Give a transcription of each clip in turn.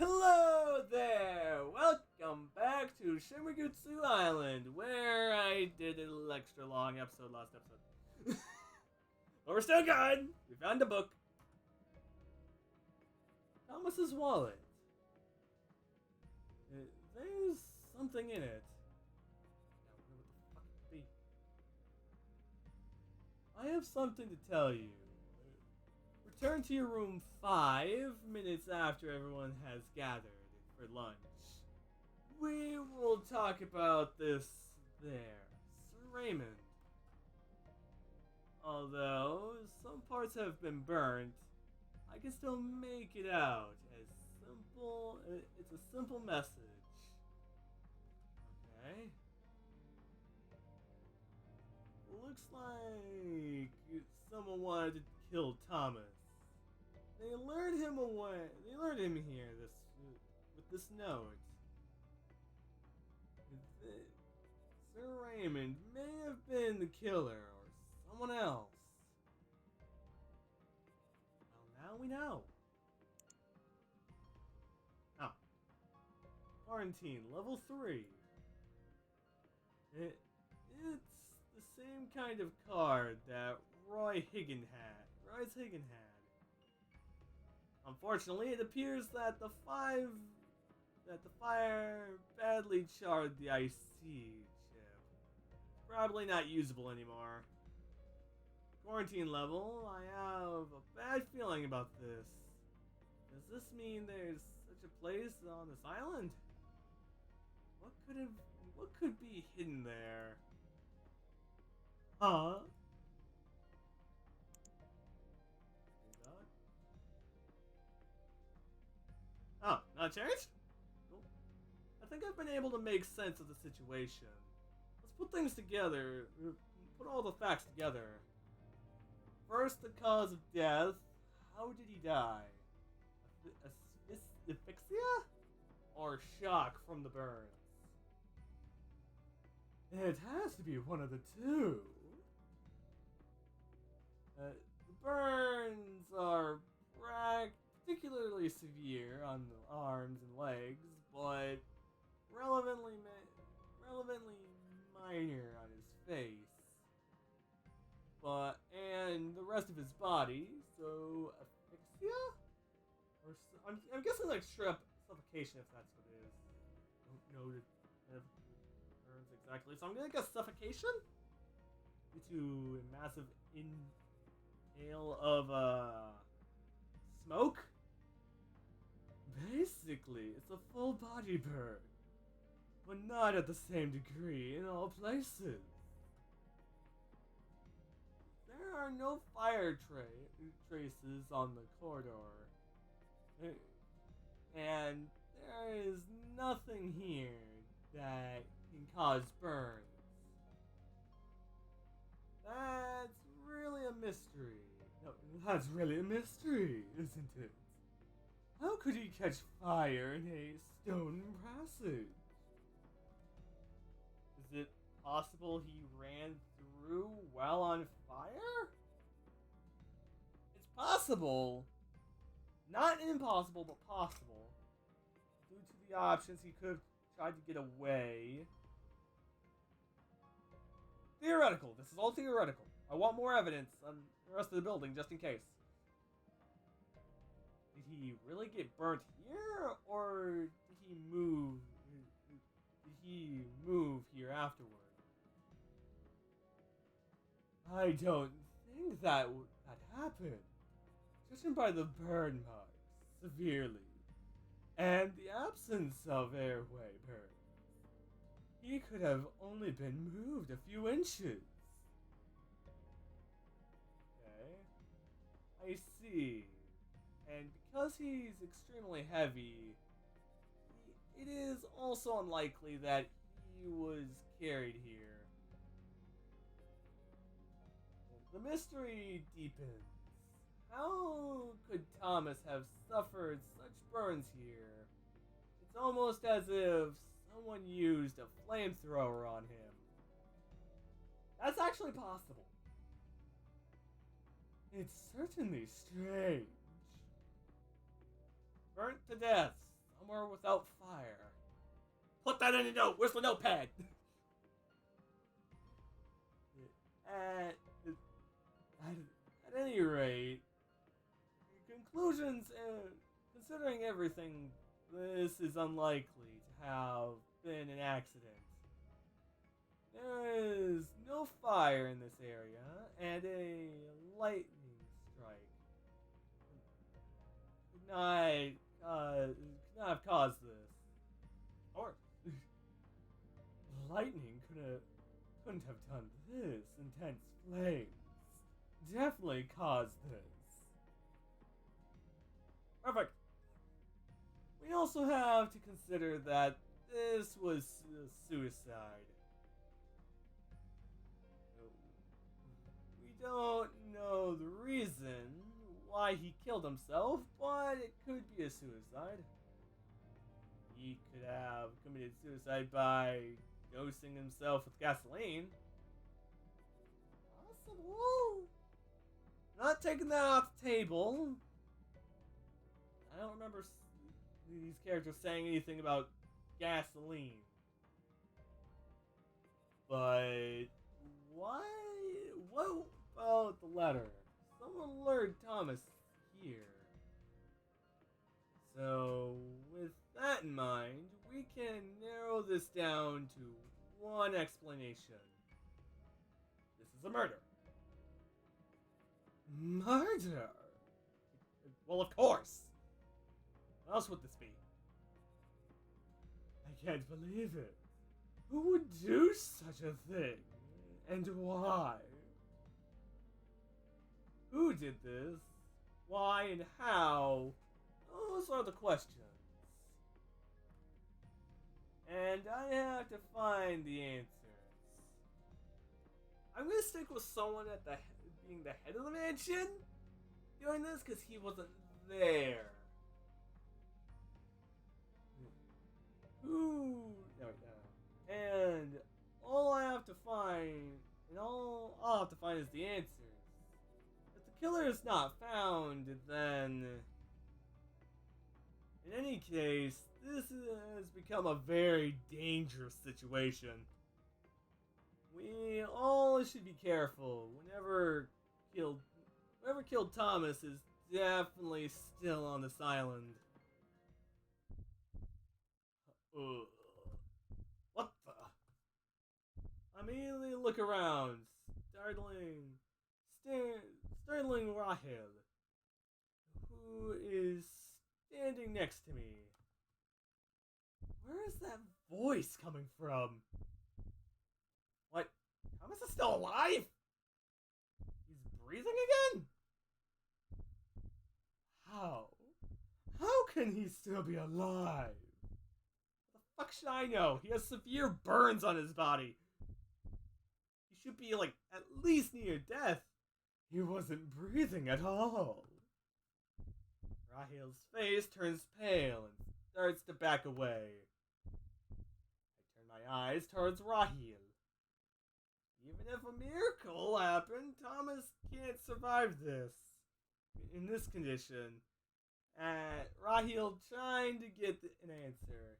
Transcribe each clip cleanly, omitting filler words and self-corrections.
Hello there! Welcome back to Shironagasu Island, where I did a little extra long episode last episode. But we're still good! We found a book. Thomas's wallet. There's something in it. I wonder what the fuck it could be. I have something to tell you. Return to your room 5 minutes after everyone has gathered for lunch. We will talk about this there. Sir Raymond. Although some parts have been burnt, I can still make it out as simple. It's a simple message. Okay. Looks like someone wanted to kill Thomas. They lured him away. They lured him here with this note. Sir Raymond may have been the killer or someone else. Well, now we know. Oh. Quarantine, level 3. It's the same kind of card that Royce Higgin had. Unfortunately, it appears that the fire badly charred the IC chip. Probably not usable anymore. Quarantine level, I have a bad feeling about this. Does this mean there's such a place on this island? What could be hidden there? Huh? Oh, not changed? Cool. I think I've been able to make sense of the situation. Let's put things together. Put all the facts together. First, the cause of death. How did he die? Asphyxia? Or shock from the burns? It has to be one of the two. The burns are particularly severe on the arms and legs, but relevantly minor on his face. And the rest of his body, so asphyxia? Or I'm guessing like suffocation, if that's what it is. I don't know the terms exactly, so I'm gonna guess suffocation? Due to a massive inhale of smoke? Basically, it's a full body burn, but not at the same degree in all places. There are no fire traces on the corridor, and there is nothing here that can cause burns. That's really a mystery. No, that's really a mystery, isn't it? How could he catch fire in a stone passage? Is it possible he ran through while on fire? It's possible. Not impossible, but possible. Due to the options, he could have tried to get away. Theoretical. This is all theoretical. I want more evidence on the rest of the building, just in case. Did he really get burnt here, or did he move? Did he move here afterward? I don't think that happened. Judging by the burn marks, severely, and the absence of airway burns, he could have only been moved a few inches. Okay, I see. And because he's extremely heavy, it is also unlikely that he was carried here. The mystery deepens. How could Thomas have suffered such burns here? It's almost as if someone used a flamethrower on him. That's actually possible. It's certainly strange. Burnt to death. or without fire. Put that in a note. Where's the notepad? at, at any rate, conclusions, considering everything, this is unlikely to have been an accident. There is no fire in this area, and a lightning strike could not have caused this. Or lightning couldn't have done this. Intense flames definitely caused this. Perfect. We also have to consider that this was suicide. We don't know the reason why he killed himself, but it could be a suicide. He could have committed suicide by dosing himself with gasoline. Possible. Not taking that off the table. I don't remember these characters saying anything about gasoline. But why? What about the letter? Someone lured Thomas here. So, with that in mind, we can narrow this down to one explanation. This is a murder. Murder? Well, of course. What else would this be? I can't believe it. Who would do such a thing? And why? Who did this? Why and how? Those are the questions. And I have to find the answers. I'm gonna stick with someone at being the head of the mansion doing this because he wasn't there. Who? And all I'll have to find is the answers. If the killer is not found, then in any case, this has become a very dangerous situation. We all should be careful. Whoever killed Thomas is definitely still on this island. What the? I immediately look around, startling Rahel, who is standing next to me. Where is that voice coming from? What? Thomas is still alive? He's breathing again? How? How can he still be alive? What the fuck should I know? He has severe burns on his body. He should be, like, at least near death. He wasn't breathing at all. Rahel's face turns pale and starts to back away. I turn my eyes towards Rahel. Even if a miracle happened, Thomas can't survive this. In this condition. Rahel trying to get an answer.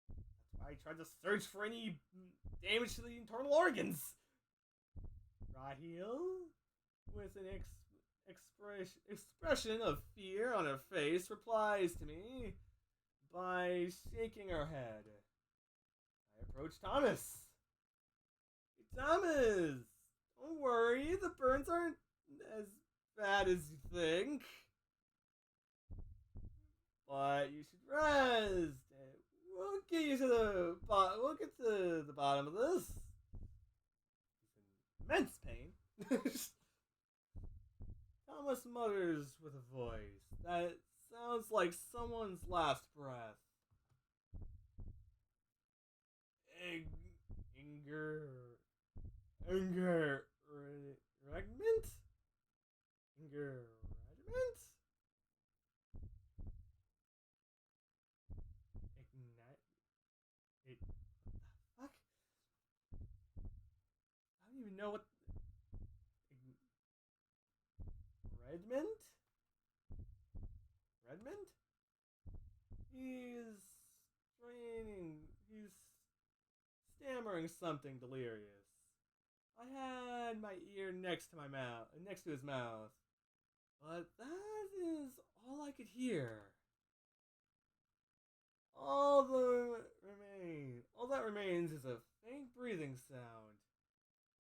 That's why I tried to search for any damage to the internal organs. Rahel, with an expression of fear on her face, replies to me by shaking her head. I approach Thomas. Hey, Thomas! Don't worry, the burns aren't as bad as you think. But you should rest. We'll get you to the we'll get to the bottom of this. He's in immense pain. Thomas mutters with a voice that sounds like someone's last breath. Regiment? Fuck? I don't even know what. Redmond? stammering something delirious. I had my ear next to his mouth, but that is all I could hear. All that remains is a faint breathing sound.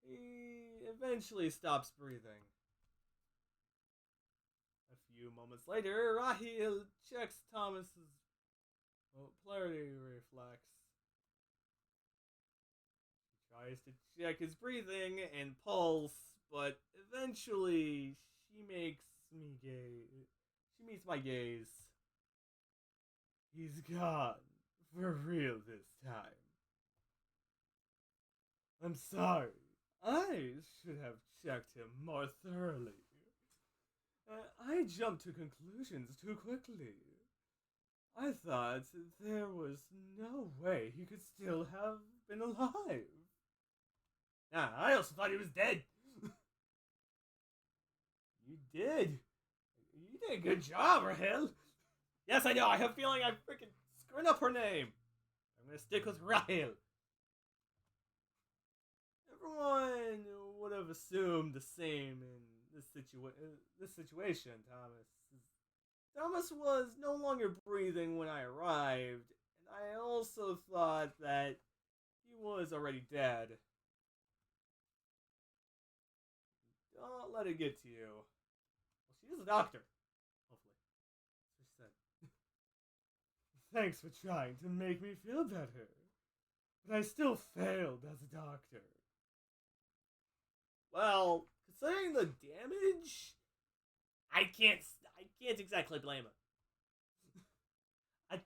He eventually stops breathing. A few moments later, Rahil checks Thomas's polarity reflex. He tries to check his breathing and pulse, but eventually she meets my gaze. He's gone for real this time. I'm sorry. I should have checked him more thoroughly. I jumped to conclusions too quickly. I thought there was no way he could still have been alive. I also thought he was dead. You did. You did a good job, Rahel. Yes, I know. I have a feeling I'm freaking screwing up her name. I'm going to stick with Rahel. Everyone would have assumed the same in this situation, Thomas was no longer breathing when I arrived, and I also thought that he was already dead. Don't let it get to you. Well, she is a doctor. Hopefully. That's what she said. Thanks for trying to make me feel better. But I still failed as a doctor. Well, considering the damage, I can't exactly blame him. I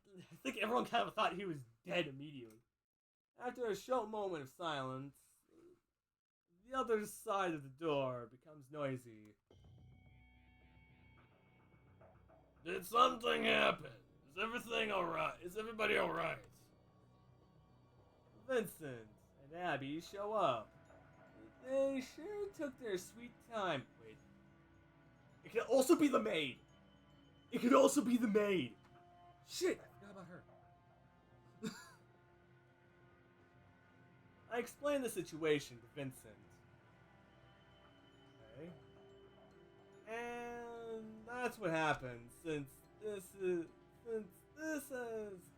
think everyone kind of thought he was dead immediately. After a short moment of silence, the other side of the door becomes noisy. Did something happen? Is everything alright? Is everybody alright? Vincent and Abby show up. They sure took their sweet time. Wait. It could also be the maid. Shit, I forgot about her. I explained the situation to Vincent. Okay. And that's what happened. Since this has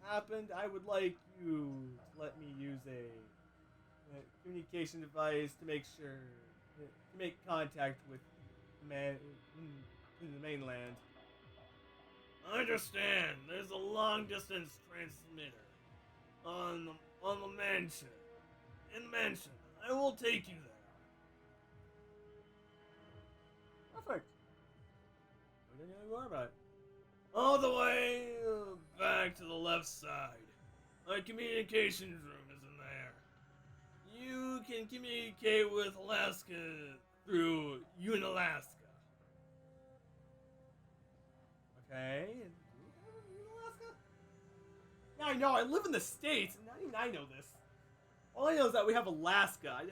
happened, I would like you to let me use a communication device to make contact with the mainland. I understand. There's a long distance transmitter on the mansion. In the mansion, I will take you there. Perfect. We don't know more about it. All the way back to the left side. My communications room is in there. You can communicate with Alaska through Unalaska. Okay. Unalaska? Yeah, I know. I live in the States, and not even I know this. All I know is that we have Alaska.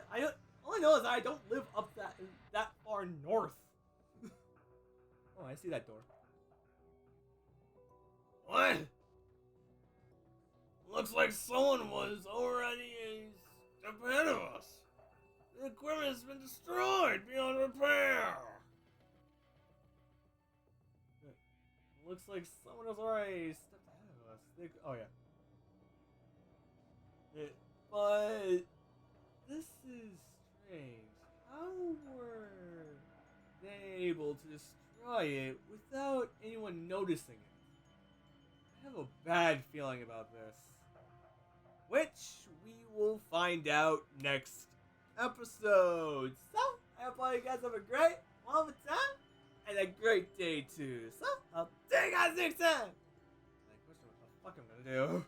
All I know is that I don't live up that far north. Oh, I see that door. What? Looks like someone was already a step ahead of us. The equipment has been destroyed beyond repair. Looks like someone was already stepped ahead of us. Oh yeah. But this is strange. How were they able to destroy it without anyone noticing it? I have a bad feeling about this. Which we will find out next episode. So, I hope all you guys have a great moment time and a great day too. So, I'll see you guys next time. Like, what the fuck I'm gonna do?